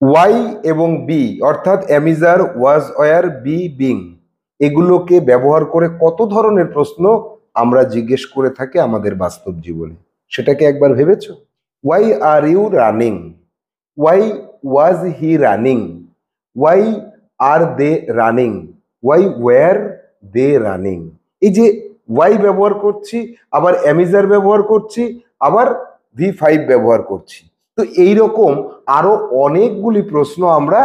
Y এবং B অর্থাৎ am is are, was, were, be, being এগুলোকে ব্যবহার করে কত ধরনের প্রশ্ন আমরা জিজ্ঞেস করে থাকি আমাদের বাস্তব জীবনে, সেটাকে একবার ভেবেছো? Why are you running, why was he running, why are they running, why were they running. এই যে ওয়াই ব্যবহার করছি, আবার অ্যামিজার ব্যবহার করছি, আবার V5 ব্যবহার করছি। তো এইরকম আরো অনেকগুলি প্রশ্ন আমরা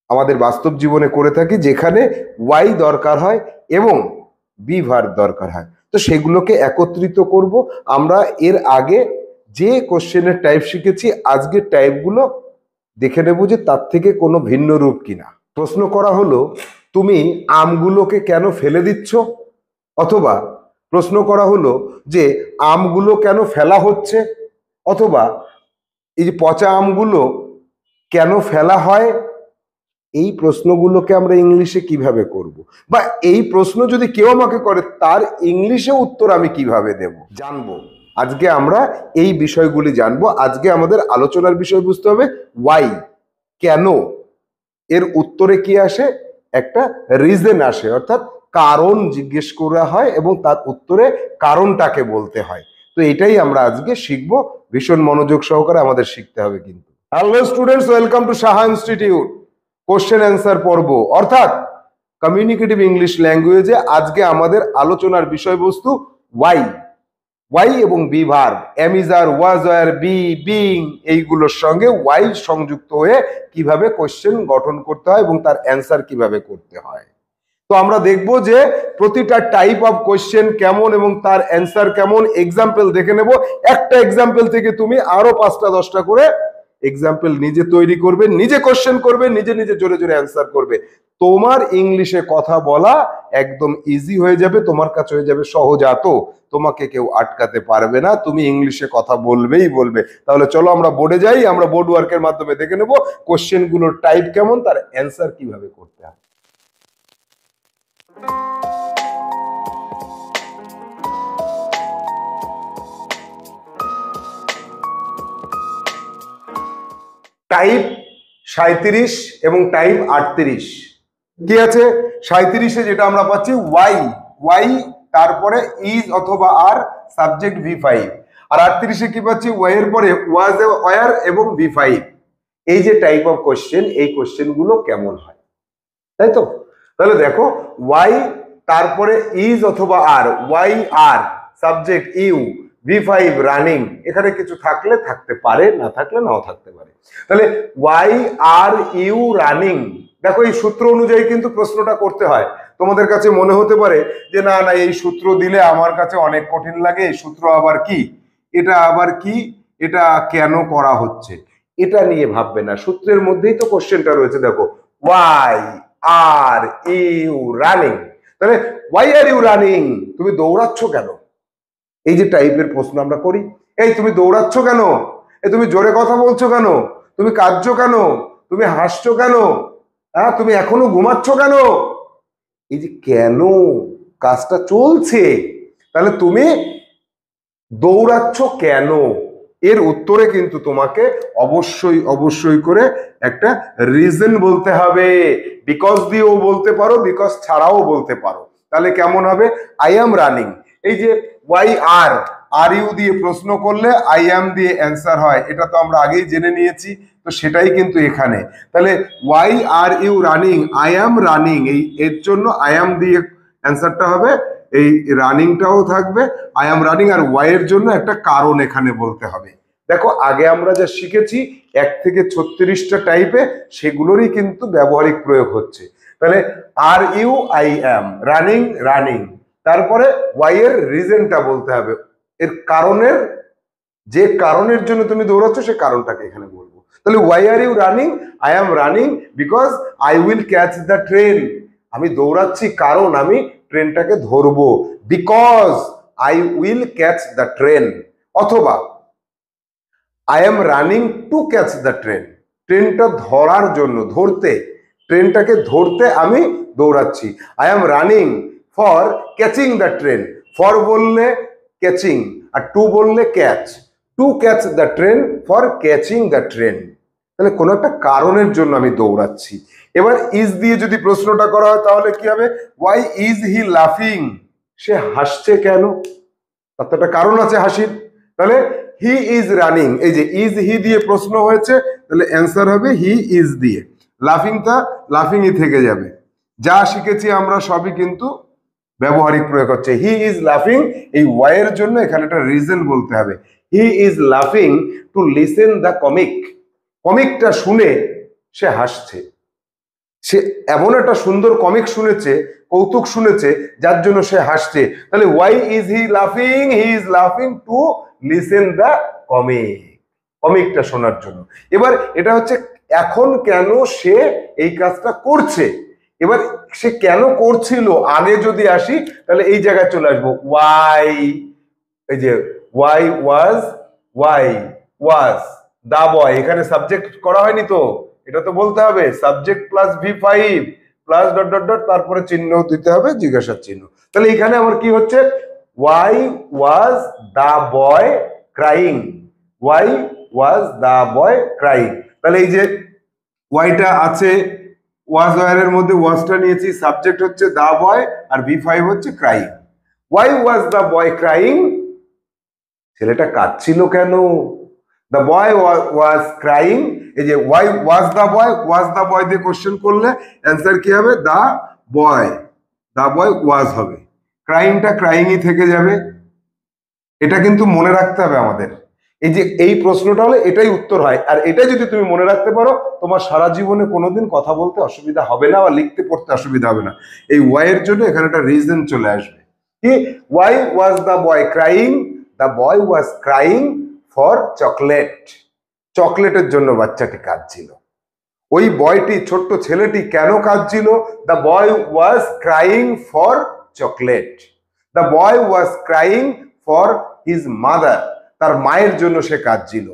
আমাদের বাস্তব জীবনে করে থাকি যেখানে ওয়াই দরকার হয় এবং বি ভার্ব দরকার হয়। তো সেগুলোকে একত্রিত করব আমরা। এর আগে যে কোশ্চেনের টাইপ শিখেছি, আজকের টাইপগুলো দেখে নেব যে তার থেকে কোনো ভিন্ন রূপ কিনা। প্রশ্ন করা হলো, তুমি আমগুলোকে কেন ফেলে দিচ্ছ? অথবা প্রশ্ন করা হলো যে আমগুলো কেন ফেলা হচ্ছে? অথবা এই যে পচা আমগুলো কেন ফেলা হয়? এই প্রশ্নগুলোকে আমরা ইংলিশে কিভাবে করব, বা এই প্রশ্ন যদি কেউ আমাকে করে তার ইংলিশে উত্তর আমি কিভাবে দেব, জানবো। আজকে আমরা এই বিষয়গুলি জানবো। আজকে আমাদের আলোচনার বিষয় বুঝতে হবে ওয়াই, কেন। এর উত্তরে কি আসে? একটা রিজন আসে, অর্থাৎ কারণ জিজ্ঞেস করা হয় এবং তার উত্তরে কারণটাকে বলতে হয়। তো এটাই আমরা আজকে শিখবো। ভীষণ মনোযোগ সহকারে আমাদের শিখতে হবে কিন্তু। Hello students, welcome to Saha institute question answer পর্ব, অর্থাৎ কমিউনিকেটিভ ইংলিশ ল্যাঙ্গুয়েজে আজকে আমাদের আলোচনার বিষয়বস্তু ওয়াই। ওয়াই এবং be verb, am is are, was, were, be, being এইগুলোর সঙ্গে ওয়াই সংযুক্ত হয়ে কিভাবে কোশ্চেন গঠন করতে হয় এবং তার অ্যান্সার কিভাবে করতে হয়। তো আমরা দেখব যে প্রতিটা টাইপ অফ কোশ্চেন কেমন এবং তার অ্যান্সার কেমন। এক্সাম্পল দেখে নেব। একটা এক্সাম্পল থেকে তুমি আরো 5টা 10টা করে এক্সাম্পল নিজে তৈরি করবে, নিজে কোশ্চেন করবে, নিজে নিজে জোরে জোরে অ্যান্সার করবে। তোমার ইংলিশে কথা বলা একদম ইজি হয়ে যাবে, তোমার কাছে হয়ে যাবে সহজাত। তোমাকে কেউ আটকাতে পারবে না, তুমি ইংলিশে কথা বলবেই বলবে। তাহলে চলো আমরা বোর্ডে যাই, আমরা বোর্ড ওয়ার্কের মাধ্যমে দেখে নেব কোশ্চেন গুলোর টাইপ কেমন, তার অ্যান্সার কিভাবে করতে হয়। টাইপ 37 এবং টাইপ 38 কি আছে? 37-এ যেটা আমরা পাচ্ছি ওয়াই, ওয়াই তারপরে ইজ অথবা আর, সাবজেক্ট V5। আর 38-এ কি পাচ্ছি? ওয়াই এর পরে ওয়াজ, ওয়ার এবং V5। এই যে টাইপ অফ কোশ্চেন, এই কোশ্চেন গুলো কেমন হয়, তাই তো? তাহলে দেখো, ওয়াই তারপরে ইজ অথবা are, why are subject you, V5 running. এখানে কিছু থাকলে থাকতে পারে, না থাকলে নাও থাকতে পারে। তাহলে ওয়াই আর ইউ রানিং। দেখো, এই সূত্র অনুযায়ী কিন্তু প্রশ্নটা করতে হয়। তোমাদের কাছে মনে হতে পারে যে না না, এই সূত্র দিলে আমার কাছে অনেক কঠিন লাগে, এই সূত্র আবার কি, এটা আবার কি, এটা কেন করা হচ্ছে, এটা নিয়ে ভাববে না। সূত্রের মধ্যেই তো কোশ্চেনটা রয়েছে। দেখো, ওয়াই আর ইউ রানিং। তাহলে ওয়াই আর ইউ রানিং, তুমি দৌড়াচ্ছ কেন? এই যে টাইপের প্রশ্ন আমরা করি, এই তুমি দৌড়াচ্ছ কেন, এই তুমি জোরে কথা বলছো কেন, তুমি কাঁদছো কেন, তুমি হাসছো কেন, হ্যাঁ তুমি এখনো ঘুমাচ্ছ কেন? এই যে কেন, কাজটা চলছে, তাহলে তুমি দৌড়াচ্ছ কেন, এর উত্তরে কিন্তু তোমাকে অবশ্যই অবশ্যই করে একটা রিজন বলতে হবে। বিকজ দিয়েও বলতে পারো, বিকজ ছাড়াও বলতে পারো। তাহলে কেমন হবে? I am running. এই যে ওয়াই আর, আর ইউ দিয়ে প্রশ্ন করলে আই অ্যাম দিয়ে অ্যান্সার হয়, এটা তো আমরা আগেই জেনে নিয়েছি। তো সেটাই কিন্তু এখানে। তাহলে why are you running, I am running, এই এর জন্য আই অ্যাম দিয়ে অ্যান্সারটা হবে। এই রানিংটাও থাকবে, আই অ্যাম রানিং, আর ওয়াই এর জন্য একটা কারণ এখানে বলতে হবে। দেখো, আগে আমরা যা শিখেছি 1 থেকে 36টা টাইপে, সেগুলোরই কিন্তু ব্যবহারিক প্রয়োগ হচ্ছে। তাহলে are you I am running, running, তারপরে ওয়াই এর রিজনটা বলতে হবে, এর কারণের, যে কারণের জন্য তুমি দৌড়াচ্ছ সে কারণটাকে এখানে বলবো। তাহলে why are you running? I am running because I will catch the train. আমি দৌড়াচ্ছি কারণ আমি ট্রেনটাকে ধরবো, because I will catch the train. অথবা I am running to catch the train, ট্রেনটা ধরার জন্য, ধরতে, ট্রেনটাকে ধরতে আমি দৌড়াচ্ছি। I am running for catching the train. For বললে ক্যাচিং, আর টু বললে catch, to catch the train, for catching the train. তাহলে কোনো একটা কারণের জন্য আমি দৌড়াচ্ছি। এবার ইজ দিয়ে যদি প্রশ্নটা করা হয় তাহলে কি হবে? ওয়াই ইজ হি লাফিং? সে হাসছে কেন? তার তো একটা কারণ আছে হাসির। তাহলে হি ইজ রানিং, এই যে ইজ হি দিয়ে প্রশ্ন হয়েছে, তাহলে অ্যান্সার হবে হি ইজ দিয়ে। লাফিংটা লাফিংই থেকে যাবে। যা শিখেছি আমরা সবই কিন্তু ব্যবহারিক প্রয়োগ হচ্ছে। হি ইজ লাফিং, এই ওয়াই এর জন্য এখানে একটা রিজন বলতে হবে। হি ইজ লাফিং টু লিসেন দ্য কমিক। কমিকটা শুনে সে হাসছে। সে এমন একটা সুন্দর কমিক শুনেছে, কৌতুক শুনেছে, যার জন্য সে হাসছে। তাহলে ওয়াই ইজ হি লাফিং? হি ইজ লাফিং টু লিসেন দ্য কমিক, কমিকটা শোনার জন্য। এবার এটা হচ্ছে এখন কেন সে এই কাজটা করছে। এবার সে কেন করছিল আগে যদি আসি তাহলে এই জায়গায় চলে আসবো। ওয়াই, এই যে ওয়াই ওয়াজ দা বয়, এখানে সাবজেক্ট করা হয়নি তো, এটা তো বলতে হবে subject plus V5 plus dot dot dot, তারপরে চিহ্ন দিতে হবে, জিজ্ঞাসার চিহ্ন। তাহলে এখানে আমার কি হচ্ছে? Why was the boy crying, why was the boy crying. তাহলে এই যে ওয়াইটা আছে, ওয়াজ ওয়ারের মধ্যে ওয়াজটা নিয়েছি, সাবজেক্ট হচ্ছে দা বয় আর V5 হচ্ছে crying. Why was the boy crying? ছেলেটা কাঁদছিল কেন? দ্য বয় ওয়াজ ক্রাইং, এই যে ওয়াই ওয়াজ দা বয় দিয়ে কোশ্চেন করলে অ্যান্সার কি হবে? দা বয় ওয়াজ হবে, ক্রাইংটা ক্রাইংই থেকে যাবে। এটা কিন্তু মনে রাখতে হবে আমাদের। এই যে এই প্রশ্নটা হলে এটাই উত্তর হয়, আর এটা যদি তুমি মনে রাখতে পারো তোমার সারা জীবনে কোনোদিন কথা বলতে অসুবিধা হবে না বা লিখতে পড়তে অসুবিধা হবে না। এই ওয়াই এর জন্য এখানে একটা রিজন চলে আসবে। কি? Why was the boy crying? The boy was crying for chocolate. চকলেটের জন্য বাচ্চাটি কাঁদছিল। ওই বয়টি, ছোট্ট ছেলেটি কেন কাঁদছিল? The boy was crying for chocolate. The boy was crying for his mother, তার মায়ের জন্য সে কাঁদছিল।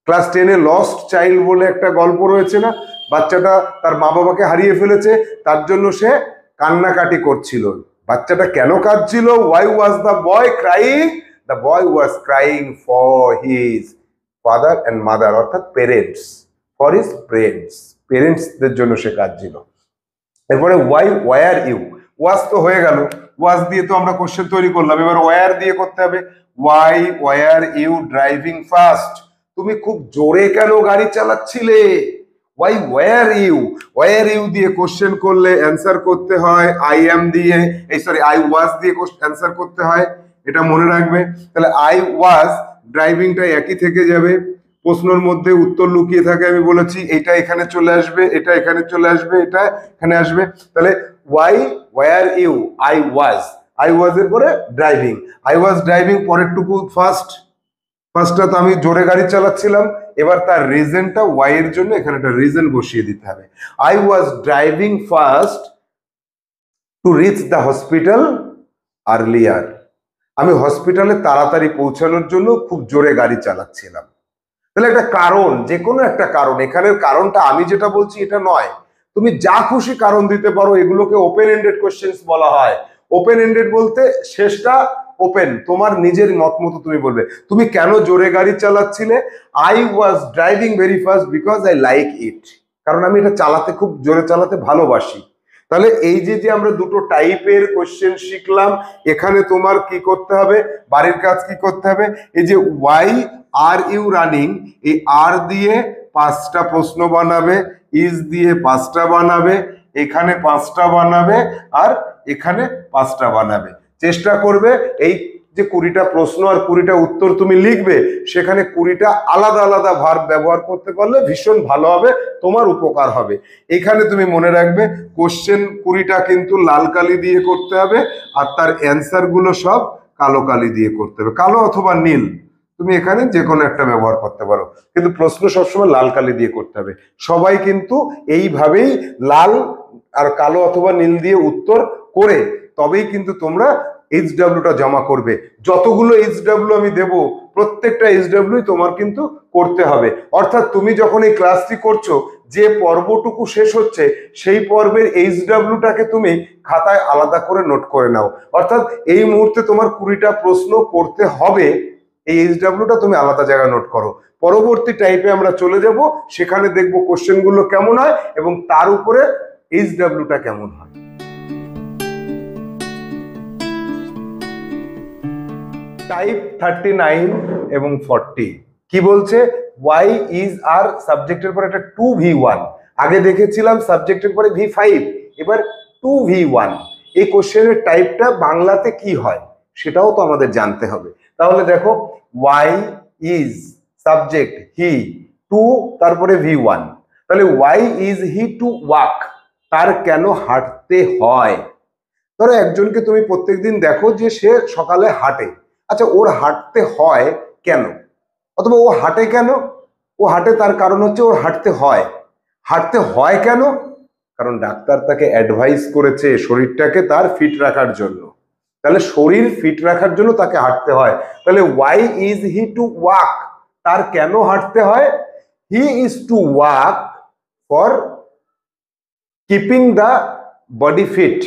ক্লাস 10-এ লস্ট চাইল্ড বলে একটা গল্প রয়েছে না? বাচ্চাটা তার মা বাবাকে হারিয়ে ফেলেছে, তার জন্য সে কান্নাকাটি করছিল। বাচ্চাটা কেন কাঁদছিল? Why was the boy crying? The boy was crying for his father and mother, অর্থাৎ পেরেন্টস, ফর হিজ পেরেন্টসদের জন্য সে কাঁদছিল। এরপরে ওয়াই ওয়ার ইউ, ওয়াজ তো হয়ে গেল, ওয়াজ দিয়ে তো আমরা কোশ্চেন তৈরি করলাম। এবার ওয়ার দিয়ে করতে হবে। Why were you driving fast? তুমি খুব জোরে কেন গাড়ি চালাচ্ছিলে? ওয়াই ওয়ার ইউ দিয়ে কোশ্চেন করলে অ্যান্সার করতে হয় আই এম দিয়ে, আই ওয়াজ দিয়ে অ্যান্সার করতে হয়, এটা মনে রাখবে। তাহলে আই ওয়াজ, ড্রাইভিংটা একই থেকে যাবে। প্রশ্নের মধ্যে উত্তর লুকিয়ে থাকে আমি বলেছি, এটা এখানে চলে আসবে, এটা এখানে চলে আসবে, এটা এখানে আসবে। তাহলে why were you, I was এর পরে ড্রাইভিং, আই ওয়াজ ড্রাইভিং, পরেরটুকু ফার্স্টটা তো আমি জোরে গাড়ি চালাচ্ছিলাম। এবার তার রিজনটা ওয়াই এর জন্য এখানে একটা রিজন বসিয়ে দিতে হবে। I was driving fast to reach the hospital earlier. আমি হসপিটালে তাড়াতাড়ি পৌঁছানোর জন্য খুব জোরে গাড়ি চালাচ্ছিলাম। তাহলে একটা কারণ, যে কোনো একটা কারণ, এখানের কারণটা আমি যেটা বলছি এটা নয়, তুমি যা খুশি কারণ দিতে পারো, এগুলোকে ওপেন এন্ডেড কোশ্চেন্স বলা হয়। ওপেন এন্ডেড বলতে শেষটা ওপেন, তোমার নিজের মত মতো তুমি বলবে। তুমি কেন জোরে গাড়ি চালাচ্ছিলে? I was driving very fast because I like it, কারণ আমি এটা চালাতে, খুব জোরে চালাতে ভালোবাসি। তাহলে এই যে আমরা দুটো টাইপের কোশ্চেন শিখলাম, এখানে তোমার কি করতে হবে, বাড়ির কাজ কি করতে হবে? এই যে ওয়াই আর ইউ রানিং, এই আর দিয়ে 5টা প্রশ্ন বানাবে, ইজ দিয়ে 5টা বানাবে, এখানে 5টা বানাবে, আর এখানে 5টা বানাবে। চেষ্টা করবে এই যে 20টা প্রশ্ন আর 20টা উত্তর তুমি লিখবে, সেখানে 20টা আলাদা আলাদা ভার্ব ব্যবহার করতে পারলে ভীষণ ভালো হবে, তোমার উপকার হবে। এখানে তুমি মনে রাখবে কোশ্চেন 20টা কিন্তু লাল কালি দিয়ে করতে হবে, আর তার অ্যান্সার গুলো সব কালো কালি দিয়ে করতে হবে, কালো অথবা নীল, তুমি এখানে যে কোনো একটা ব্যবহার করতে পারো, কিন্তু প্রশ্ন সবসময় লাল কালি দিয়ে করতে হবে। সবাই কিন্তু এইভাবেই লাল আর কালো অথবা নীল দিয়ে উত্তর করে তবেই কিন্তু তোমরা HW-টা জমা করবে। যতগুলো HW আমি দেব, প্রত্যেকটা HW তোমার কিন্তু করতে হবে। অর্থাৎ তুমি যখন এই ক্লাসটি করছো, যে পর্বটুকু শেষ হচ্ছে সেই পর্বের HW-টাকে তুমি খাতায় আলাদা করে নোট করে নাও। অর্থাৎ এই মুহূর্তে তোমার 20টা প্রশ্ন করতে হবে, এই এইচডাব্লিউটা তুমি আলাদা জায়গায় নোট করো। পরবর্তী টাইপে আমরা চলে যাব, সেখানে দেখবো কোশ্চেনগুলো কেমন হয় এবং তার উপরে এইচডাব্লিউটা কেমন হয়। টাইপ 39 এবং 40 কি বলছে? ওয়াই ইজ আর সাবজেক্টের পরে একটা 2v1, আগে দেখেছিলাম সাবজেক্টের পরে v5, এবার 2v1। এই কোশ্চেনের টাইপটা বাংলাতে কি হয় সেটাও তো আমাদের জানতে হবে। তাহলে দেখো, why is subject he, to তারপরে v1, তাহলে why is he to walk, তার কেন হাঁটতে হয়? ধরো একজনকে তুমি প্রত্যেকদিন দেখো যে সে সকালে হাঁটে, আচ্ছা ওর হাঁটতে হয় কেন, অথবা ও হাঁটে কেন? ও হাঁটে তার কারণ হচ্ছে ওর হাঁটতে হয়। হাঁটতে হয় কেন? কারণ ডাক্তার তাকে অ্যাডভাইস করেছে শরীরটাকে তার ফিট রাখার জন্য। তাহলে শরীর ফিট রাখার জন্য তাকে হাঁটতে হয়। তাহলে why is he to walk, তার কেন হাঁটতে হয়? He is to walk for keeping the body fit,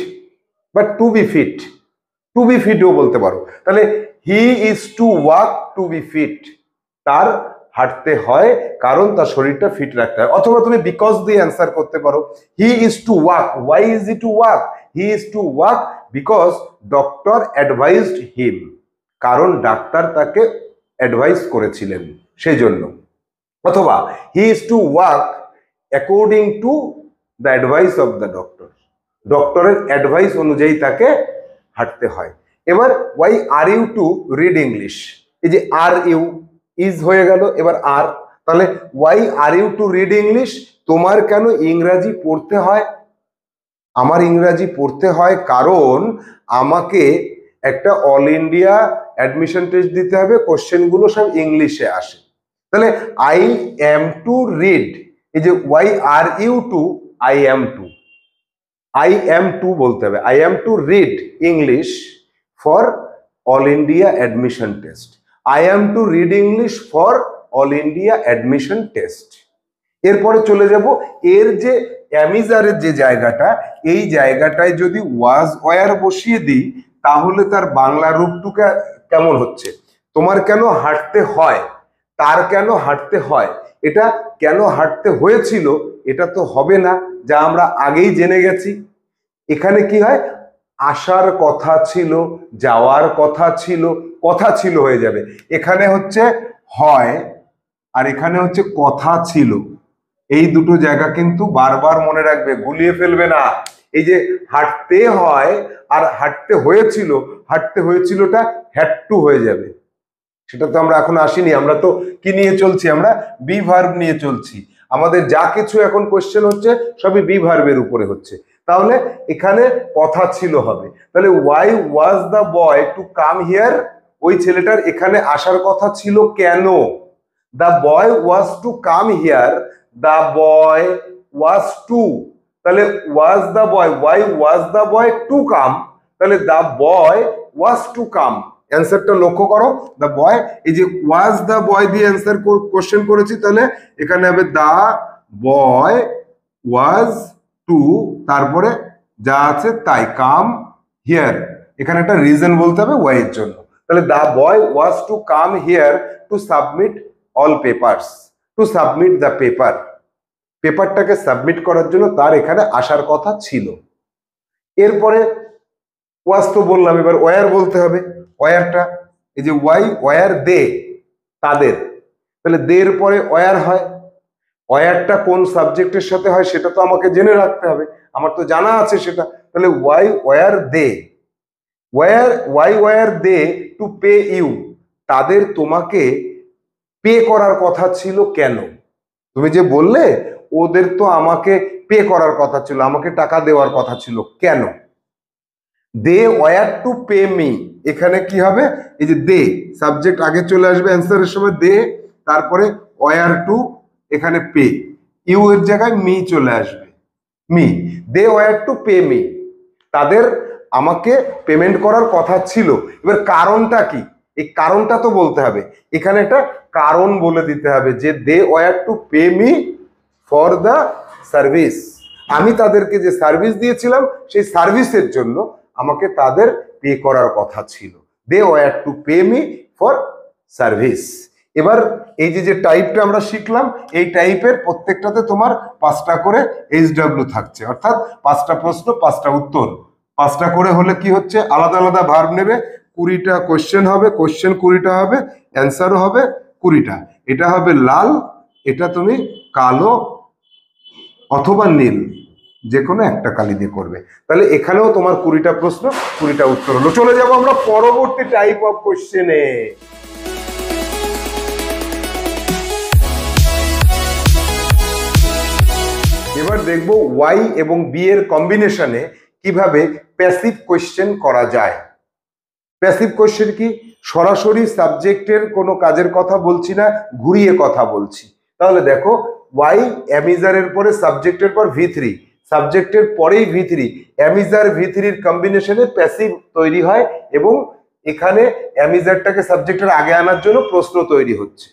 বা to be fit, to be ফিটও বলতে পারো। তাহলে he is to walk to be fit, তার হাঁটতে হয় কারণ তার শরীরটা ফিট রাখতে হয়। অথবা তুমি বিকজ দিয়ে অ্যান্সার করতে পারো। He is to walk, why is he to walk? He is to walk because doctor advised him, কারণ ডাক্তার তাকে অ্যাডভাইস করেছিলেন সেই জন্য। অথবা he is to walk according to the advice of the doctor, ডক্টরের অ্যাডভাইস অনুযায়ী তাকে হাঁটতে হয়। এবার why are you to read English, এই যে আর ইউ ইজ হয়ে গেল, এবার আর, তাহলে why are you to read English, তোমার কেন ইংরাজি পড়তে হয়? আমার ইংরাজি পড়তে হয় কারণ আমাকে একটা অল ইন্ডিয়া অ্যাডমিশন টেস্ট দিতে হবে, কোশ্চেনগুলো সব ইংলিশে আসে। তাহলে আই এম টু রিড, এই যে why are you to I am to, I am to বলতে হবে, I am to read English for all India admission test, I am to read English for all India admission test. এরপরে চলে যাব, এর যে অ্যামিজারের যে জায়গাটা, এই জায়গাটায় যদি ওয়াজ ওয়ার বসিয়ে দিই তাহলে তার বাংলা রূপটুকা কেমন হচ্ছে? তোমার কেন হাঁটতে হয়, তার কেন হাঁটতে হয়, এটা কেন হাঁটতে হয়েছিল এটা তো হবে না, যা আমরা আগেই জেনে গেছি। এখানে কি হয়? আসার কথা ছিল, যাওয়ার কথা ছিল, কথা ছিল হয়ে যাবে। এখানে হচ্ছে হয় আর এখানে হচ্ছে কথা ছিল, এই দুটো জায়গা কিন্তু বারবার মনে রাখবে, গুলিয়ে ফেলবে না। এই যে হাঁটতে হয় আর হাঁটতে হয়েছিল, হাঁটতে হয়েছিলটা হ্যাড টু হয়ে যাবে। সেটা তো আমরা এখন আসিনি, আমরা তো কি নিয়ে চলছি? আমরা বি ভার্ব নিয়ে চলছি। আমাদের যা কিছু এখন কোশ্চেন হচ্ছে সবই বি ভার্বের উপরে হচ্ছে। তাহলে এখানে কথা ছিল হবে। তাহলে why was the boy to come here, ওই ছেলেটার এখানে আসার কথা ছিল কেন? The boy was to come here, the boy was to, তাহলে was the boy, why was the boy to come, তাহলে দ্য বয় ওয়াজ টু কাম। অ্যান্সারটা লক্ষ্য করো, দ্য বয়, এই যে ওয়াজ দ্য বয় দিয়ে অ্যান্সার কোশ্চেন করেছি, তাহলে এখানে হবে দ্য বয় ওয়াজ টু, তারপরে যা আছে তাই, কাম হিয়ার, এখানে একটা রিজন বলতে হবে ওয়াই এর জন্য। তাহলে the boy was to come here to submit all papers, to submit the paper, পেপারটাকে সাবমিট করার জন্য তার এখানে আসার কথা ছিল। এরপরে ওয়াজ তো বললাম, এবার ওয়ার বলতে হবে। ওয়ারটা, এই যে ওয়াই ওয়ার দে, তাদের, তাহলে দের পরে ওয়ার হয়। ওয়ারটা কোন সাবজেক্টের সাথে হয় সেটা তো আমাকে জেনে রাখতে হবে, আমার তো জানা আছে সেটা। তাহলে why were they, why were they to pay you, তাদের তোমাকে পে করার কথা ছিল কেন? তুমি যে বললে ওদের তো আমাকে পে করার কথা ছিল, আমাকে টাকা দেওয়ার কথা ছিল, কেন? They were to pay me, এখানে কি হবে? এই যে দে সাবজেক্ট আগে চলে আসবে অ্যান্সারের সময়, দে, তারপরে ওয়ার টু, এখানে পে, ইউ এর জায়গায় মি চলে আসবে, me, they were to pay me, তাদের আমাকে পেমেন্ট করার কথা ছিল। এবার কারণটা কি? এই কারণটা তো বলতে হবে, এখানে একটা কারণ বলে দিতে হবে যে they were to pay me for the service, আমি তাদেরকে যে সার্ভিস দিয়েছিলাম সেই সার্ভিসের জন্য আমাকে তাদের পে করার কথা ছিল। They were to pay me for service. এবার এই যে টাইপটা আমরা শিখলাম, এই টাইপের প্রত্যেকটাতে তোমার 5টা করে HW থাকছে, অর্থাৎ 5টা প্রশ্ন 5টা উত্তর। 5টা করে হলে কি হচ্ছে, আলাদা আলাদা ভার্ব নেবে, 20টা কোশ্চেন হবে, কোশ্চেন 20টা হবে, অ্যান্সারও হবে 20টা। এটা হবে লাল, এটা তুমি কালো অথবা নীল, যে কোনো একটা কালি দিয়ে করবে। তাহলে এখানেও তোমার 20টা প্রশ্ন 20টা উত্তর হলো। চলে যাব আমরা পরবর্তী টাইপ অফ কোশ্চেনে। এবার দেখবো ওয়াই এবং বি এর কম্বিনেশনে কিভাবে প্যাসিভ কোশ্চেন করা যায়। প্যাসিভ কোশ্চেন কি, সরাসরি সাবজেক্টের কোনো কাজের কথা বলছি না, ঘুরিয়ে কথা বলছি। তাহলে দেখো, ওয়াই অ্যামিজারের পরে সাবজেক্টের পর V3, সাবজেক্টের পরেই V3, অ্যামিজার V3-র কম্বিনেশনে প্যাসিভ তৈরি হয় এবং এখানে অ্যামিজারটাকে সাবজেক্টের আগে আনার জন্য প্রশ্ন তৈরি হচ্ছে,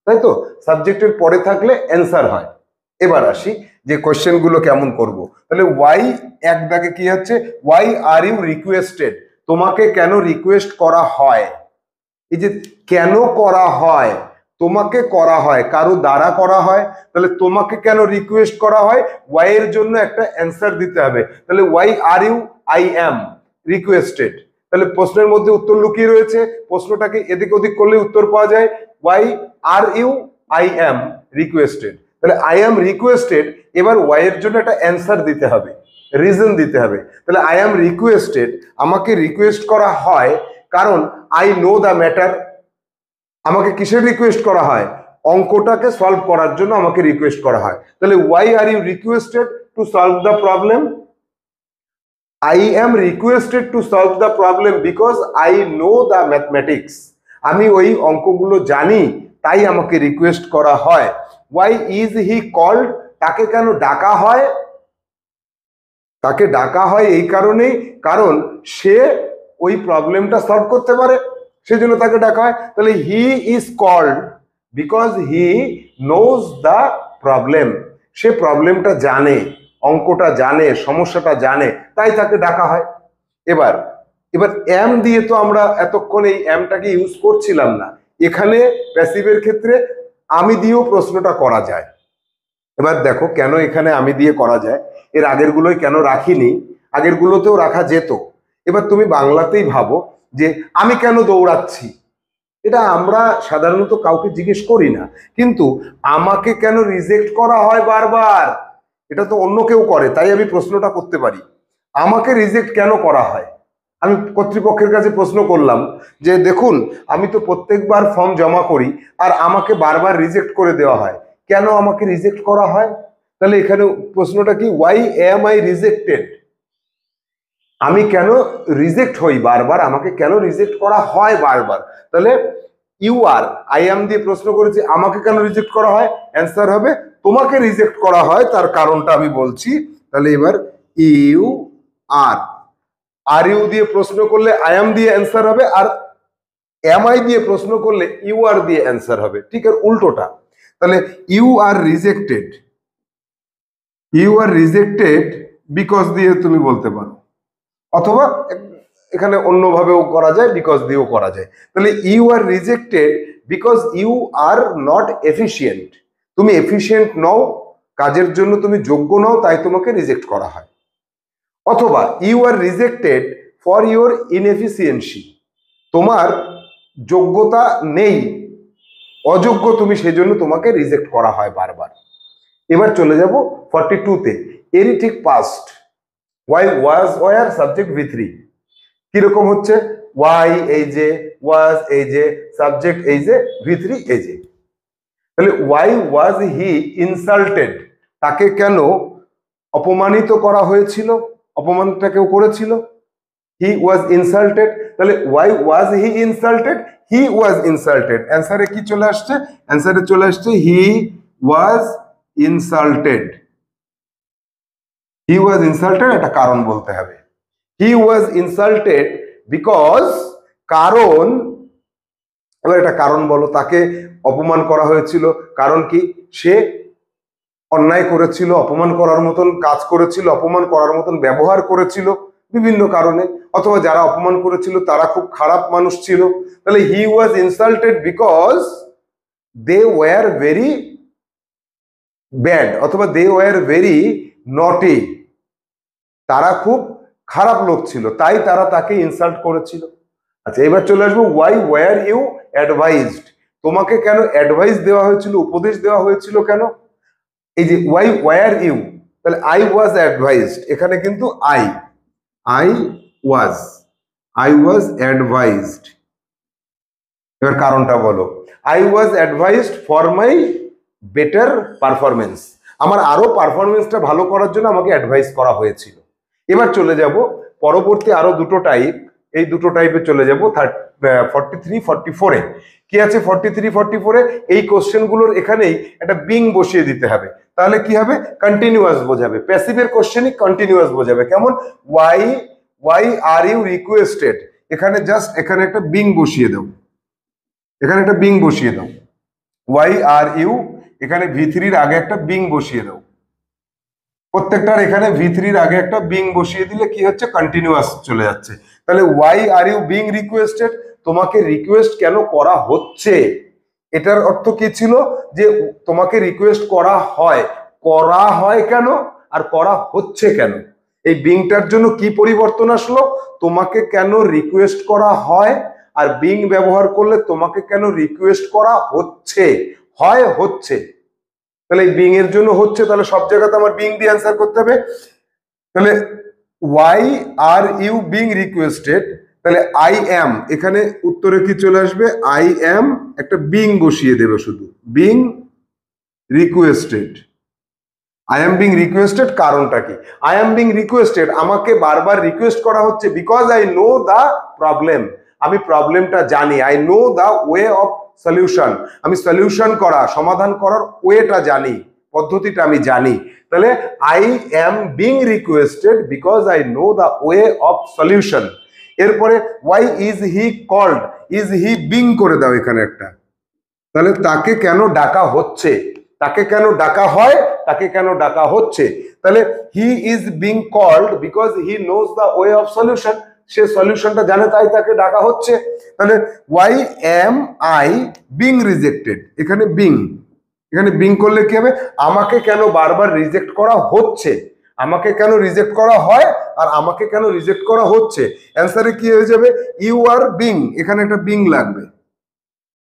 তাই তো? সাবজেক্টের পরে থাকলে অ্যান্সার হয়। এবার আসি যে কোশ্চেনগুলো কেমন করব। তাহলে ওয়াই এক দাগে কি হচ্ছে, ওয়াই আর ইউ রিকোয়েস্টেড, তোমাকে কেন রিকোয়েস্ট করা হয়। এই যে কেন করা হয়, তোমাকে করা হয়, কারো দ্বারা করা হয়, তাহলে তোমাকে কেন রিকোয়েস্ট করা হয়, ওয়াই এর জন্য একটা অ্যান্সার দিতে হবে। তাহলে why are you I am requested, তাহলে প্রশ্নের মধ্যে উত্তর লুকিয়ে রয়েছে, প্রশ্নটাকে এদিক ওদিক করলে উত্তর পাওয়া যায়। Why are you I am requested, তাহলে আই অ্যাম রিকোয়েস্টেড, এবার ওয়াই এর জন্য একটা অ্যান্সার দিতে হবে, রিজন দিতে হবে। তাহলে আই অ্যাম রিকোয়েস্টেড, আমাকে রিকোয়েস্ট করা হয় কারণ আই নো দ্য ম্যাটার। আমাকে কিসের রিকোয়েস্ট করা হয়, অঙ্কটাকে সলভ করার জন্য আমাকে রিকোয়েস্ট করা হয়। তাহলে why are you requested to solve the problem, I am requested to solve the problem because I know the mathematics, আমি ওই অঙ্কগুলো জানি তাই আমাকে রিকোয়েস্ট করা হয়। ওয়াই ইজ হি কল্ড, তাকে কেন ডাকা হয়, তাকে ডাকা হয় এই কারণেই কারণ সে ওই প্রবলেমটা সলভ করতে পারে, সেজন্য তাকে ডাকা হয়। তাহলে he is called because he knows the problem, সে প্রবলেমটা জানে, অঙ্কটা জানে, সমস্যাটা জানে, তাই তাকে ডাকা হয়। এবার এম দিয়ে তো আমরা এতক্ষণ এই এমটাকে ইউজ করছিলাম না, এখানে প্যাসিভের ক্ষেত্রে আমি দিয়েও প্রশ্নটা করা যায়। এবার দেখো কেন এখানে আমি দিয়ে করা যায়, এর আগের গুলোই কেন রাখিনি, আগের গুলোতেও রাখা যেত। এবার তুমি বাংলাতেই ভাবো যে আমি কেন দৌড়াচ্ছি, এটা আমরা সাধারণত কাউকে জিজ্ঞেস করি না, কিন্তু আমাকে কেন রিজেক্ট করা হয় বারবার, এটা তো অন্য কেউ করে, তাই আমি প্রশ্নটা করতে পারি। আমাকে রিজেক্ট কেন করা হয়, আমি কর্তৃপক্ষের কাছে প্রশ্ন করলাম যে দেখুন আমি তো প্রত্যেকবার ফর্ম জমা করি আর আমাকে বারবার রিজেক্ট করে দেওয়া হয়, কেন আমাকে রিজেক্ট করা হয়। তাহলে এখানে প্রশ্নটা কি, ওয়াই এম আই রিজেক্টেড, আমি কেন রিজেক্ট হই বারবার, আমাকে কেন রিজেক্ট করা হয় বারবার। তাহলে ইউ আর আই এম দিয়ে প্রশ্ন করেছি, আমাকে কেন রিজেক্ট করা হয়, অ্যান্সার হবে তোমাকে রিজেক্ট করা হয়, তার কারণটা আমি বলছি। তাহলে এবার ইউ আর ইউ দিয়ে প্রশ্ন করলে আই এম দিয়ে অ্যান্সার হবে, আর এম আই দিয়ে প্রশ্ন করলে ইউ আর দিয়ে অ্যান্সার হবে, ঠিক আর উল্টোটা। তাহলে ইউ আর রিজেক্টেড বিকজ দিয়ে তুমি বলতে পারো, অথবা এখানে অন্যভাবেও করা যায়, বিকজ দিয়েও করা যায়। তাহলে you are rejected because you are not efficient, তুমি এফিশিয়েন্ট নও, কাজের জন্য তুমি যোগ্য নও, তাই তোমাকে রিজেক্ট করা হয়। অথবা you are rejected for your inefficiency, তোমার যোগ্যতা নেই, অযোগ্য তুমি, সেজন্য তোমাকে রিজেক্ট করা হয় বারবার। এবার চলে যাব 42-তে, এরই ঠিক past, why was were subject V3, কিরকম হচ্ছে, ওয়াই এই যে, ওয়াজ এই যে, সাবজেক্ট এই যে, V3 এই যে। তাহলে ওয়াই ওয়াজ হি ইনসাল্টেড, তাকে কেন অপমানিত করা হয়েছিল, অপমানটা কেউ করেছিল, হি ওয়াজ ইনসাল্টেড। তাহলে why was he insulted, he was insulted, অ্যান্সারে কি চলে আসছে, অ্যান্সারে চলে আসছে হি was insulted, he was insulted, একটা কারণ বলতে হবে। হি ওয়াজ ইনসাল্টেড বিকজ, কারণ, এবার একটা কারণ বলো, তাকে অপমান করা হয়েছিল, কারণ কি, সে অন্যায় করেছিল, অপমান করার মতন কাজ করেছিল, অপমান করার মতন ব্যবহার করেছিল, বিভিন্ন কারণে, অথবা যারা অপমান করেছিল তারা খুব খারাপ মানুষ ছিল, তাহলে he was insulted because they were very bad অথবা দে ওয়ার ভেরি নটি, তারা খুব খারাপ লোক ছিল তাই তারা তাকে ইনসাল্ট করেছিল। আচ্ছা, এবার চলে আসবো ওয়াই ওয়ার ইউ অ্যাডভাইজড, তোমাকে কেন অ্যাডভাইস দেওয়া হয়েছিল, উপদেশ দেওয়া হয়েছিল কেন? এই যে ওয়াই ওয়ার ইউ, তাহলে আই ওয়াজ অ্যাডভাইজড, এখানে কিন্তু আই ওয়াজ অ্যাডভাইজড। এবার কারণটা বলো। I was অ্যাডভাইজড for my better performance, আমার আরো পারফরমেন্সটা ভালো করার জন্য আমাকে অ্যাডভাইস করা হয়েছিল। এবার চলে যাব পরবর্তী আরো দুটো টাইপ, এই দুটো টাইপে চলে যাব 43 44-এ। কি আছে 43 44-এ? এই কোশ্চেন গুলোর এখানেই একটা বিং বসিয়ে দিতে হবে, তাহলে কি হবে? কন্টিনিউয়াস বোঝাবে, প্যাসিভের কোশ্চেনই কন্টিনিউয়াস বোঝাবে। কেমন? ওয়াই আর ইউ রিকোয়েস্টেড, এখানে জাস্ট এখানে একটা বিং বসিয়ে দাও, এখানে একটা বিং বসিয়ে দাও। ওয়াই আর ইউ, এখানে ভি3-র আগে একটা বিং বসিয়ে দাও, প্রত্যেকটার এখানে ভি3-র আগে একটা বিং বসিয়ে দিলে কি হচ্ছে? কন্টিনিউয়াস চলে যাচ্ছে। তাহলে why are you being requested, তোমাকে রিকোয়েস্ট কেন করা হচ্ছে, এটার অর্থ কি ছিল? যে তোমাকে রিকোয়েস্ট করা হয় কেন আর করা হচ্ছে কেন? এই বিংটার জন্য কি পরিবর্তন আসলো? তোমাকে কেন রিকোয়েস্ট করা হয়, আর বিং ব্যবহার করলে তোমাকে কেন রিকোয়েস্ট করা হচ্ছে, হচ্ছে। তাহলে এই বিং এর জন্য হচ্ছে, তাহলে সব জায়গাতে আমার বিং দিয়ে অ্যান্সার করতে হবে। তাহলে why are you being requested, তাহলে আই এম, এখানে উত্তরে কি চলে আসবে? আই এম, একটা বিং বসিয়ে দেবে, শুধু being requested. I am being requested, কারণটা কি? আই এম বিং রিকোয়েস্টেড, আমাকে বারবার রিকোয়েস্ট করা হচ্ছে because I know the problem, আমি প্রবলেমটা জানি। I know the way of solution, আমি সলিউশন করা, সমাধান করার ওয়েটা জানি, পদ্ধতিটা আমি জানি। তাহলে I am being requested because I know the way of solution. এরপরে why is he called, is he being করে দাও এখানে একটা, তাহলে তাকে কেন ডাকা হচ্ছে, তাকে কেন ডাকা হয়, তাকে কেন ডাকা হচ্ছে। তাহলে he is being called because he knows the way of solution, সে সলিউশনটা জানে তাই তাকে ডাকা হচ্ছে। তাহলে why am I being rejected, এখানে বিং করলে কি হবে? আমাকে কেন বারবার রিজেক্ট করা হচ্ছে, আমাকে কেন রিজেক্ট করা হয় আর আমাকে কেন রিজেক্ট করা হচ্ছে। অ্যান্সারে কি হয়ে যাবে? ইউ আর বিং, এখানে একটা বিং লাগবে।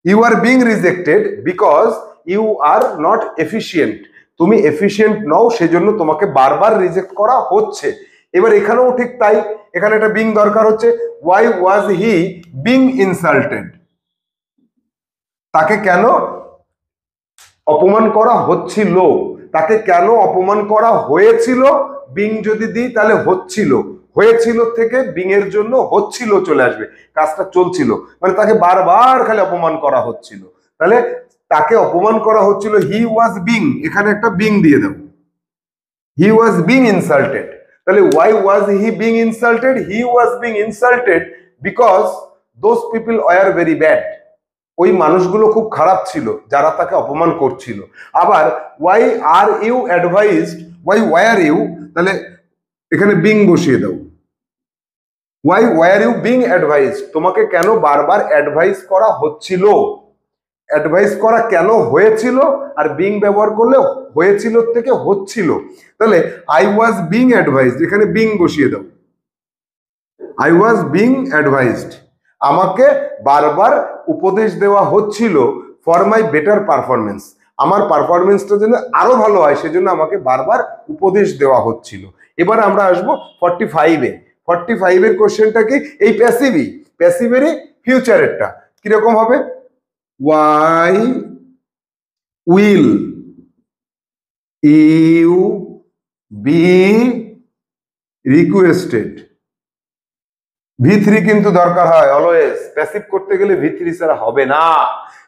You are being rejected because you are not efficient, তুমি এফিসিয়েন্ট নও, সেজন্য তোমাকে বারবার রিজেক্ট করা হচ্ছে। এবার এখানেও ঠিক তাই, এখানে একটা বিং দরকার হচ্ছে। Why was he being insulted, তাকে কেন অপমান করা হচ্ছিল, তাকে কেন অপমান করা হয়েছিল। বিং যদি দিই তাহলে হয়েছিল থেকে বিং এর জন্য হচ্ছিল চলে আসবে, কাজটা চলছিল, মানে তাকে বারবার খালি অপমান করা হচ্ছিল। তাহলে তাকে অপমান করা হচ্ছিল, হি ওয়াজ বিং, এখানে একটা বিং দিয়ে দেব, হি ওয়াজ বিং ইনসাল্টেড। তাহলে why was he being insulted? He was being insulted because those people were very bad, ওই মানুষগুলো খুব খারাপ ছিল যারা তাকে অপমান করছিল। আবার why are you advised, why were you, তাহলে এখানে বিং বসিয়ে দাও। Why were you being advised, তোমাকে কেন বারবার অ্যাডভাইস করা হচ্ছিল, অ্যাডভাইস করা কেন হয়েছিল, আর বিং ব্যবহার করলে হয়েছিল থেকে হচ্ছিল। তাহলে আই ওয়াজ বিং অ্যাডভাইজড, এখানে বিং বসিয়ে দাও। আই ওয়াজ বিং অ্যাডভাইজড, আমাকে বারবার উপদেশ দেওয়া হচ্ছিল ফর মাই বেটার পারফরমেন্স, আমার পারফরমেন্সটা যেন আরো ভালো হয় সেজন্য আমাকে বারবার উপদেশ দেওয়া হচ্ছিল। এবার আমরা আসবো 45-এ। 45-এর কোশ্চেনটা কি? এই প্যাসিভেরই ফিউচারেরটা কিরকম হবে? Why will you be requested, ভি3 কিন্তু দরকার হয় অলওয়েজ, প্যাসিভ করতে গেলে ভি3 ছাড়া হবে না।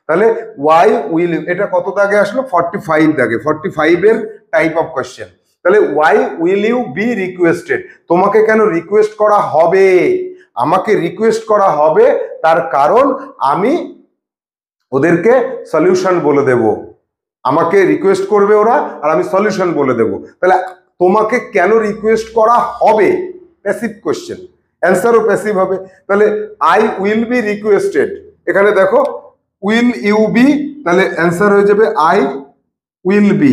তাহলে ওয়াই উইল, এটা কত দাগে আসলো? 45 দাগে, 45-এর টাইপ অফ কোশ্চেন। তাহলে why will you be requested, তোমাকে কেন রিকোয়েস্ট করা হবে, আমাকে রিকোয়েস্ট করা হবে তার কারণ আমি ওদেরকে সলিউশন বলে দেব, আমাকে রিকোয়েস্ট করবে ওরা আর আমি সলিউশন বলে দেব। তাহলে তোমাকে কেন রিকোয়েস্ট করা হবে, প্যাসিভ কোশ্চেন, অ্যান্সারও প্যাসিভ হবে। তাহলে আই উইল বি রিকোয়েস্টেড, এখানে দেখো উইল ইউ বি, তাহলে অ্যান্সার হয়ে যাবে আই উইল বি।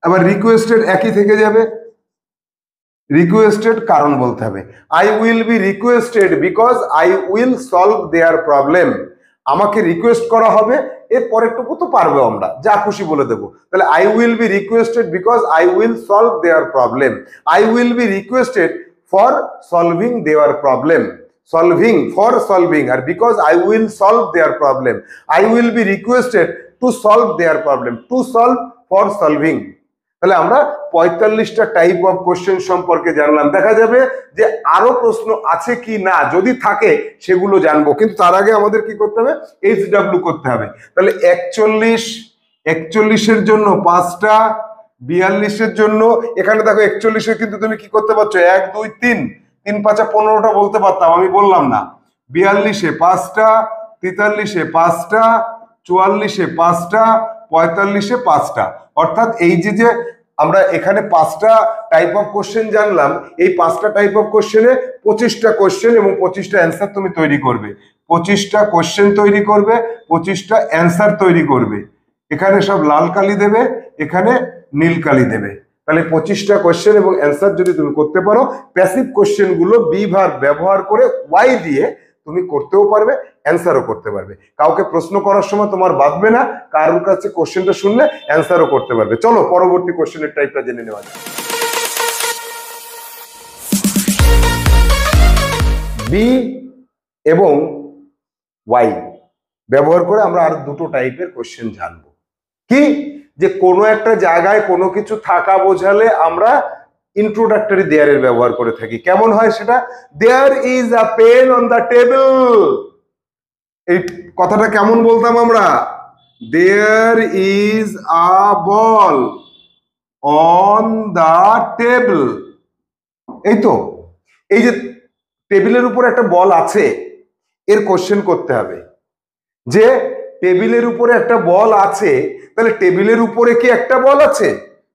আবার রিকোয়েস্টেড একই থেকে যাবে, রিকোয়েস্টেড কারণ বলতে হবে, I will be requested because I will solve their problem. আমাকে রিকোয়েস্ট করা হবে, এর পরেরটুকু তো পারবো আমরা, যা খুশি বলে দেবো। তাহলে I will be requested because I will solve their problem, I will be requested for solving their problem, solving for solving, আর because I will solve their problem, I will be requested to solve their problem, to solve for solving. তাহলে আমরা 45টা type of question সম্পর্কে জানলাম। দেখা যাবে যে আরো প্রশ্ন আছে কি না, যদি থাকে সেগুলো জানবো, কিন্তু তার আগে আমাদের কি করতে হবে, HW করতে হবে। তাহলে 41-এর জন্য 5টা, 42-এর জন্য, এখানে দেখো 41-এ কিন্তু তুমি কি করতে পারছো, 1 2 3 3 5 15টা বলতে পারতাম, আমি বললাম না। 42-এ 5টা, 43-এ 5টা, 44-এ 5টা, 45-এ 5টা। অর্থাৎ এই যে আমরা এখানে 5টা টাইপ অফ কোশ্চেন জানলাম, এই 5টা টাইপ অফ কোশ্চেনে 25টা কোশ্চেন এবং 25টা অ্যান্সার তুমি তৈরি করবে, 25টা কোশ্চেন তৈরি করবে, 25টা অ্যান্সার তৈরি করবে। এখানে সব লাল কালি দেবে, এখানে নীল কালি দেবে। তাহলে 25টা কোশ্চেন এবং অ্যান্সার যদি তুমি করতে পারো, প্যাসিভ কোশ্চেন গুলো বি ভার্ব ব্যবহার করে ওয়াই দিয়ে তুমি করতেও পারবে, অ্যান্সারও করতে পারবে। কাউকে প্রশ্ন করার সময় তোমার বাঁধবে না, কারোর কাছে কোশ্চেনটা শুনলে অ্যান্সারও করতে পারবে। চলো পরবর্তী কোশ্চেনের টাইপটা জেনে নেওয়া যাক। বি এবং ওয়াই ব্যবহার করে আমরা আর দুটো টাইপের কোশ্চেন জানবো। কি, যে কোনো একটা জায়গায় কোনো কিছু থাকা বোঝালে আমরা ইন্ট্রোডাক্টরি দেয়ারের ব্যবহার করে থাকি। কেমন হয় সেটা, there is a pen on the table, এই কথাটা কেমন বলতাম আমরা, there is a ball on the table. এই তো, এই যে টেবিলের উপর একটা বল আছে, এর কোশ্চেন করতে হবে যে টেবিলের উপরে একটা বল আছে, তাহলে টেবিলের উপরে কি একটা বল আছে,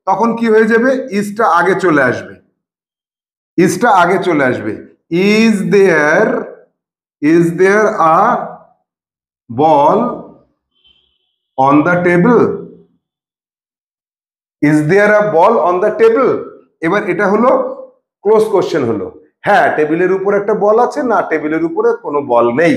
তখন কি হয়ে যাবে, ইজটা আগে চলে আসবে, ইজটা আগে চলে আসবে। Is there a ball on the table, is there a ball on the table. এবার এটা হলো ক্লোজ কোশ্চেন হলো, হ্যাঁ টেবিলের উপর একটা বল আছে, না টেবিলের উপরে কোনো বল নেই।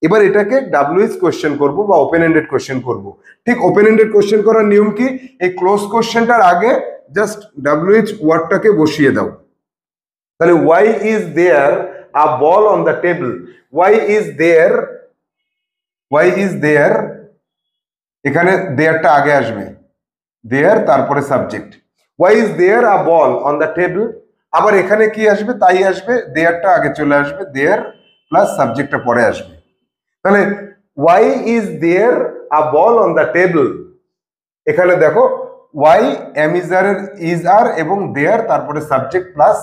এবার এটাকে ডাব্লিউএইচ কোশ্চেন করব বা ওপেন এন্ডেড কোশ্চেন করব। ঠিক ওপেন এন্ডেড কোশ্চেন করার নিয়ম কি, এই ক্লোজ কোশ্চেনটার আগে জাস্ট ডাব্লিউএইচ ওয়ার্ডটাকে বসিয়ে দাও। তাহলে why is there a ball on the table, why is there, এখানে দেয়ারটা আগে আসবে, দেয়ার তারপরে subject, why is there a ball on the table. আবার এখানে কি আসবে, তাই আসবে, দেয়ারটা আগে চলে আসবে, দেয়ার প্লাস সাবজেক্টটা পরে আসবে। তাহলে why is there a ball on the table, এখানে দেখো ওয়াই এমিজারের ইজ আর এবং দেয়ার তারপরে সাবজেক্ট প্লাস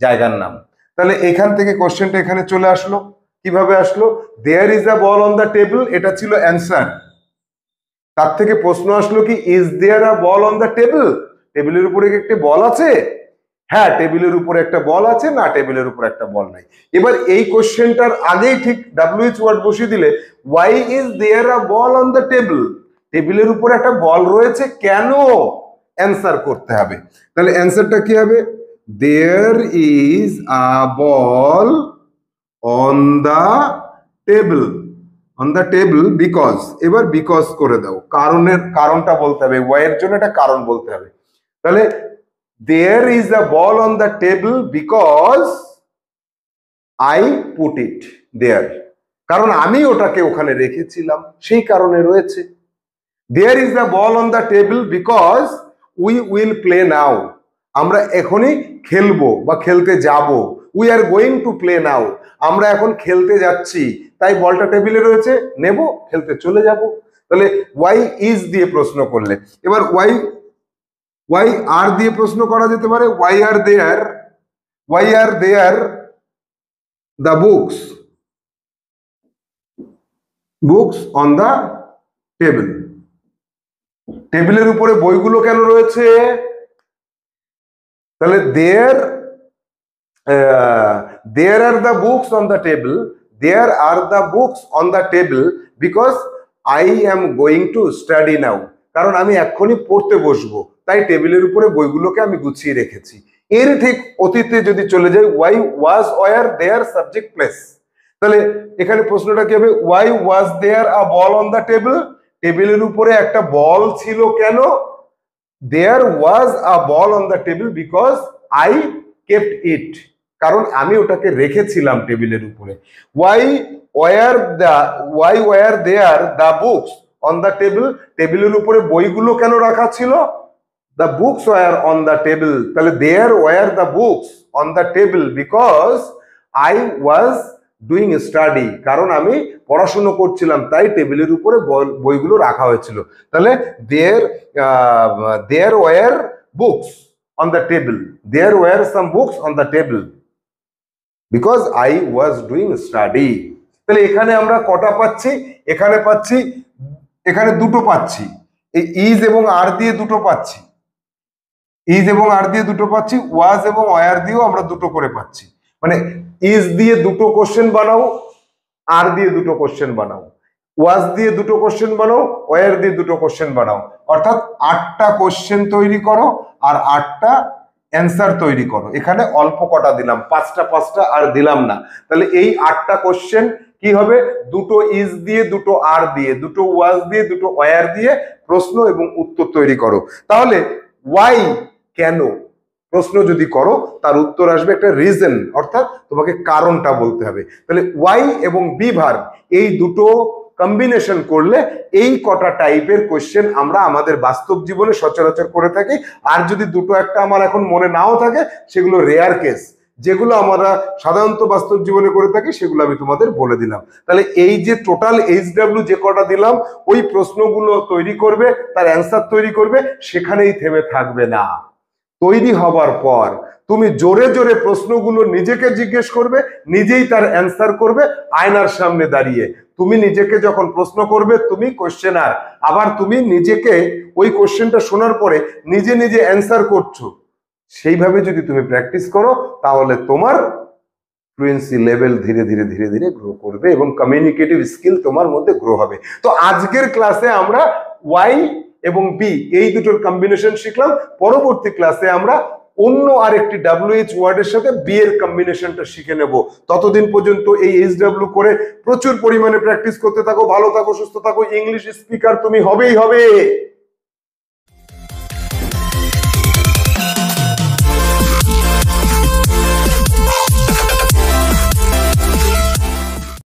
জায়গার নাম। তাহলে এখান থেকে কোশ্চেনটা এখানে চলে আসলো, কিভাবে আসলো, there is a ball on the table, এটা ছিল অ্যান্সার। তার থেকে প্রশ্ন আসলো কি, is there a ball on the table, টেবিলের উপরে একটি বল আছে, হ্যাঁ টেবিলের উপরে একটা বল আছে, না টেবিলের উপর একটা বল নাই। এবার এই কোশ্চেনটার আগেই ঠিক ডাব্লিউএইচ ওয়ার্ড বসিয়ে দিলে, why is there a ball on the table, টেবিলের উপর একটা বল রয়েছে কেন, অ্যান্সার করতে হবে। তাহলে অ্যান্সারটা কি হবে, there is a ball on the table, on the table because, এবার বিকজ করে দাও, কারণটা বলতে হবে, ওয়াইয়ের জন্য একটা কারণ বলতে হবে। তাহলে there is a ball on the table because I put it there, কারণ আমি ওটাকে ওখানে রেখেছিলাম, সেই কারণে রয়েছে। there is a ball on the table because we will play now, আমরা এখনই খেলবো বা খেলতে যাব, we are going to play now, আমরা এখন খেলতে যাচ্ছি, তাই বলটা টেবিলে রয়েছে, নেব খেলতে চলে যাব। তাহলে why is দিয়ে প্রশ্ন করলে, এবার why আর দিয়ে প্রশ্ন করা যেতে পারে, why are there the books on the table, টেবিলের উপরে বইগুলো কেন রয়েছে, তাহলে there there are the books on the table, there are the books on the table because I am going to study now, কারণ আমি এক্ষুনি পড়তে বসবো, তাই টেবিলের উপরে বইগুলোকে আমি গুছিয়ে রেখেছি। এর ঠিক অতীতে যদি চলে যাই, why was where their subject place, তাহলে এখানে প্রশ্নটা কি হবে, why was there a ball on the table, টেবিলের উপরে একটা বল ছিল কেন, there was a ball on the table because I kept it, কারণ আমি ওটাকে রেখেছিলাম টেবিলের উপরে। why were there the books on the table, টেবিলের উপরে বইগুলো কেন রাখা ছিল, the books were on the table, তাহলে there were the books on the table because I was doing study, কারণ আমি পড়াশোনা করছিলাম তাই টেবিলের উপরে বইগুলো রাখা হয়েছিল। তাহলে there were books on the table, there were some books on the table because I was doing study। তাহলে এখানে আমরা কটা পাচ্ছি, এখানে পাচ্ছি, এখানে দুটো পাচ্ছি, এই ইজ এবং আর দিয়ে দুটো পাচ্ছি, ইজ এবং আর দিয়ে দুটো পাচ্ছি, ওয়াজ এবং ওয়ার দিয়েও আমরা দুটো করে পাচ্ছি। মানে ইজ দিয়ে দুটো কোশ্চেন বানাও, আর দিয়ে দুটো কোশ্চেন বানাও, ওয়াজ দিয়ে দুটো কোশ্চেন বানাও, ওয়ার দিয়ে দুটো কোশ্চেন বানাও, অর্থাৎ 8টা কোশ্চেন তৈরি করো আর 8টা অ্যান্সার তৈরি করো। এখানে অল্প কটা দিলাম, 5টা আর দিলাম না। তাহলে এই 8টা কোশ্চেন কি হবে, দুটো ইজ দিয়ে, দুটো আর দিয়ে, দুটো ওয়াজ দিয়ে, দুটো ওয়ার দিয়ে প্রশ্ন এবং উত্তর তৈরি করো। তাহলে ওয়াই, কেন প্রশ্ন যদি করো তার উত্তর আসবে একটা রিজন, অর্থাৎ তোমাকে কারণটা বলতে হবে। তাহলে ওয়াই এবং বি ভার্ব এই দুটো কম্বিনেশন করলে এই কটা টাইপের কোশ্চেন আমরা আমাদের বাস্তব জীবনে সচরাচর করে থাকি। আর যদি দুটো একটা আমার এখন মনে নাও থাকে সেগুলো রেয়ার কেস, যেগুলো আমরা সাধারণত বাস্তব জীবনে করে থাকি সেগুলো আমি তোমাদের বলে দিলাম। তাহলে এই যে টোটাল HW যে কটা দিলাম, ওই প্রশ্নগুলো তৈরি করবে, তার অ্যান্সার তৈরি করবে, সেখানেই থেমে থাকবে না। তৈরি হবার পর তুমি জোরে জোরে প্রশ্নগুলো নিজেকে জিজ্ঞেস করবে, নিজেই তার অ্যান্সার করবে আয়নার সামনে দাঁড়িয়ে। তুমি নিজেকে যখন প্রশ্ন করবে তুমি কোশ্চেনার, আবার তুমি নিজেকে ওই কোশ্চেনটা শোনার পরে নিজে নিজে অ্যান্সার করছো, সেইভাবে যদি তুমি প্র্যাকটিস করো তাহলে তোমার ফ্লুয়েন্সি লেভেল ধীরে ধীরে ধীরে ধীরে গ্রো করবে এবং কমিউনিকেটিভ স্কিল তোমার মধ্যে গ্রো হবে। তো আজকের ক্লাসে আমরা ওয়াই এবং বি এই দুটোর কম্বিনেশন শিখলাম। পরবর্তী ক্লাসে আমরা অন্য আরেকটি WH ওয়ার্ডের সাথে বি এর কম্বিনেশনটা শিখে নেব। ততদিন পর্যন্ত এই HW করে প্রচুর পরিমাণে প্র্যাকটিস করতে থাকো। ভালো থাকো, সুস্থ থাকো, ইংলিশ স্পিকার তুমি হবেই হবে।